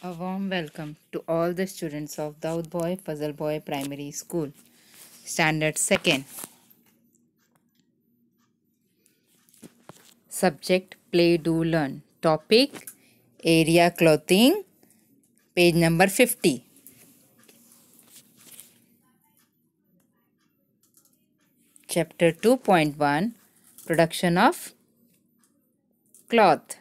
A warm welcome to all the students of Daud Boy Fazal Boy Primary School, Standard 2nd. Subject Play Do Learn. Topic Area Clothing, page number 50. Chapter 2.1 Production of Cloth.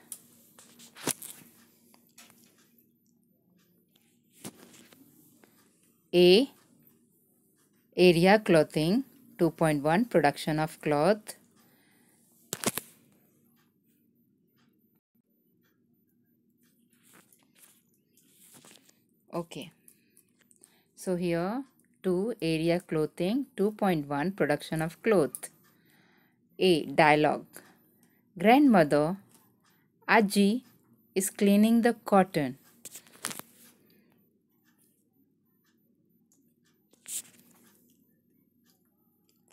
A. Area Clothing 2.1 Production of Cloth. Okay. So here 2 Area Clothing 2.1 Production of Cloth. A. Dialogue. Grandmother Aji is cleaning the cotton.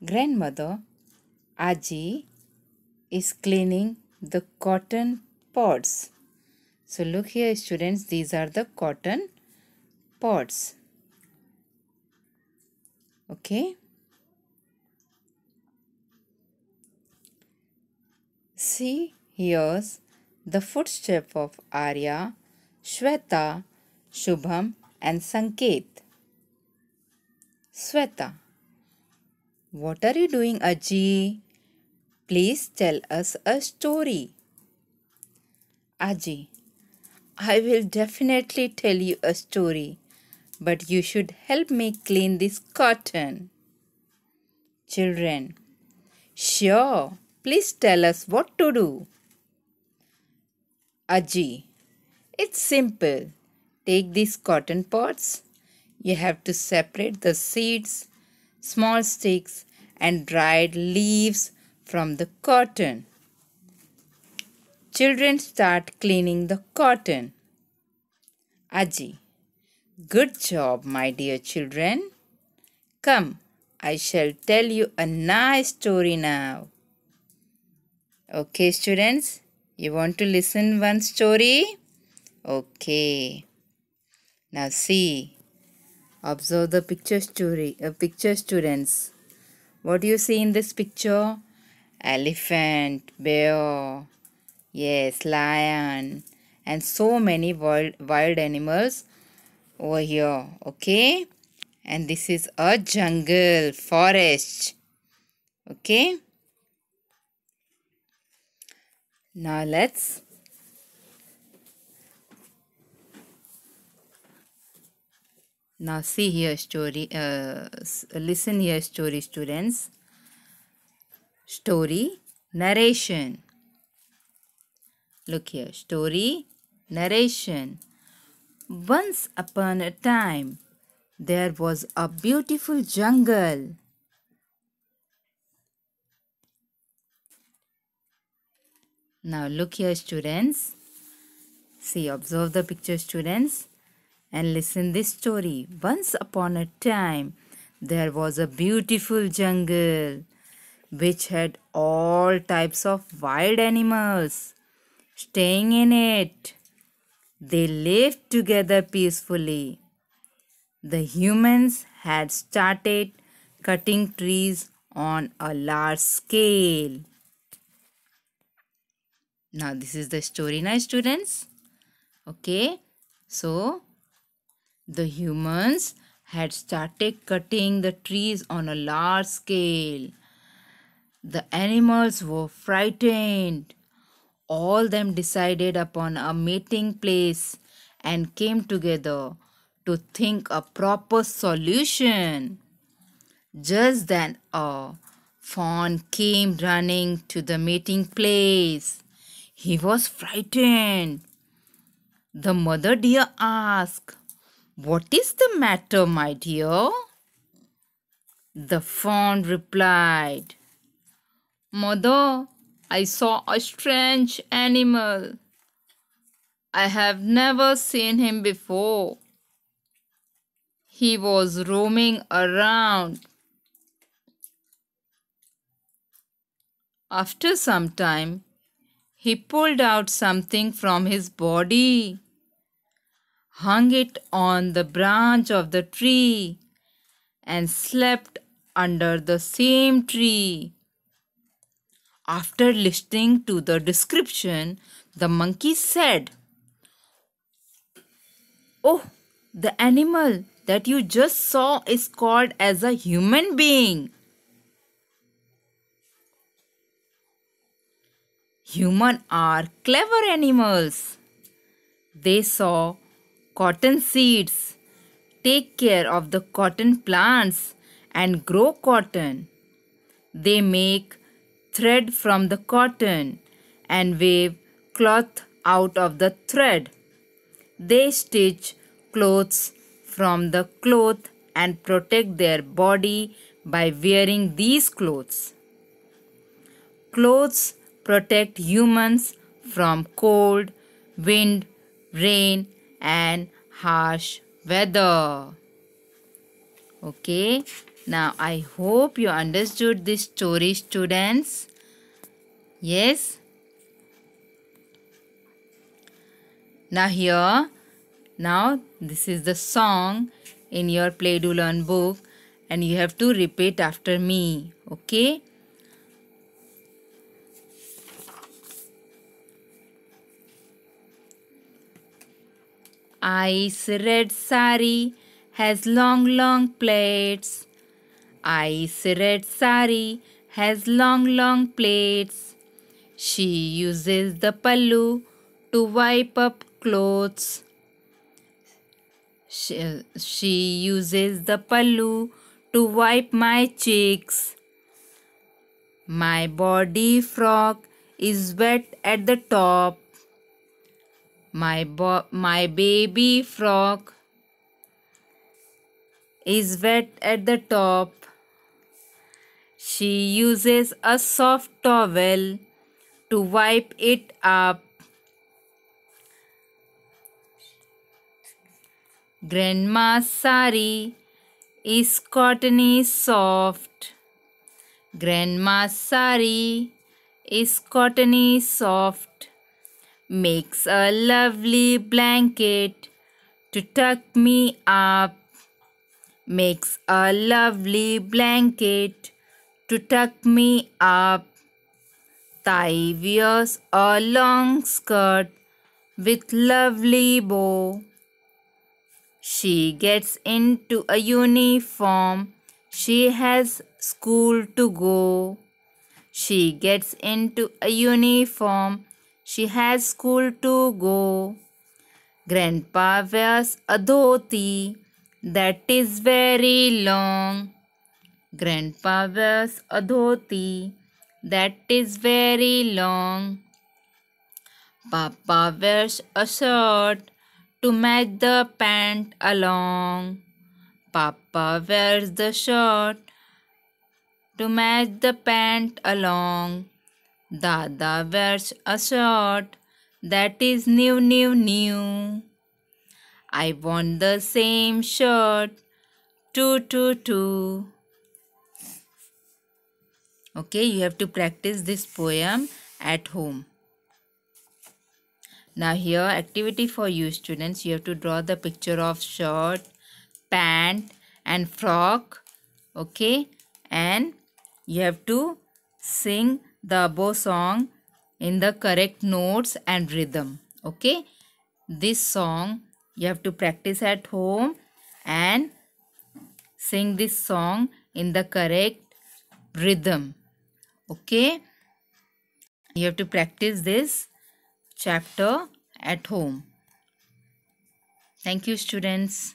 Grandmother Aji is cleaning the cotton pods. So look here students, these are the cotton pods. Okay. See, here's the footstep of Arya, Shweta, Shubham and Sanket. Shweta, what are you doing, Aji? Please tell us a story. Aji, I will definitely tell you a story, but you should help me clean this cotton. Children, sure, please tell us what to do. Aji, it's simple. Take these cotton pods. You have to separate the seeds, small sticks, and dried leaves from the cotton. Children start cleaning the cotton. Aji, good job, my dear children. Come, I shall tell you a nice story now. Okay, students, you want to listen one story? Okay. Now see, observe the picture students. What do you see in this picture? Elephant, bear, yes, lion, and so many wild animals over here. Okay, and this is a jungle, forest. Okay, now see here story. Listen here story, students. Story narration. Look here, story narration. Once upon a time, there was a beautiful jungle. Now look here students. See, observe the picture students and listen this story. Once upon a time, there was a beautiful jungle which had all types of wild animals staying in it. They lived together peacefully. The humans had started cutting trees on a large scale. Now this is the story now students. Okay, so the humans had started cutting the trees on a large scale. The animals were frightened. All them decided upon a meeting place and came together to think a proper solution. Just then a fawn came running to the meeting place. He was frightened. The mother deer asked, "What is the matter, my dear?" The fawn replied, "Mother, I saw a strange animal. I have never seen him before. He was roaming around. After some time, he pulled out something from his body. hung it on the branch of the tree, and slept under the same tree. After listening to the description, the monkey said, "Oh, the animal that you just saw is called as a human being. Humans are clever animals. They sow cotton seeds, take care of the cotton plants, and grow cotton. They make thread from the cotton and weave cloth out of the thread. They stitch clothes from the cloth and protect their body by wearing these clothes. Clothes protect humans from cold, wind, rain, and harsh weather." Okay, now I hope you understood this story, students. Yes. Now this is the song in your Play Do Learn book, and you have to repeat after me. Okay. Ice red sari has long, long plaits. Ice red sari has long, long plaits. She uses the pallu to wipe up clothes. She uses the pallu to wipe my cheeks. My body frock is wet at the top. My baby frock is wet at the top. She uses a soft towel to wipe it up. Grandma's sari is cottony soft. Grandma's sari is cottony soft. Makes a lovely blanket to tuck me up. Makes a lovely blanket to tuck me up. Thai wears a long skirt with lovely bow. She gets into a uniform. She has school to go. She gets into a uniform. She has school to go. Grandpa wears a dhoti that is very long. Grandpa wears a dhoti that is very long. Papa wears a shirt to match the pant along. Papa wears the shirt to match the pant along. Dada wears a shirt that is new, new, new. I want the same shirt, too, too, too. Okay, you have to practice this poem at home. Now here, activity for you students. You have to draw the picture of shirt, pant and frock. Okay, and you have to sing the above song in the correct notes and rhythm. Okay, this song you have to practice at home and sing this song in the correct rhythm. Okay, you have to practice this chapter at home. Thank you, students.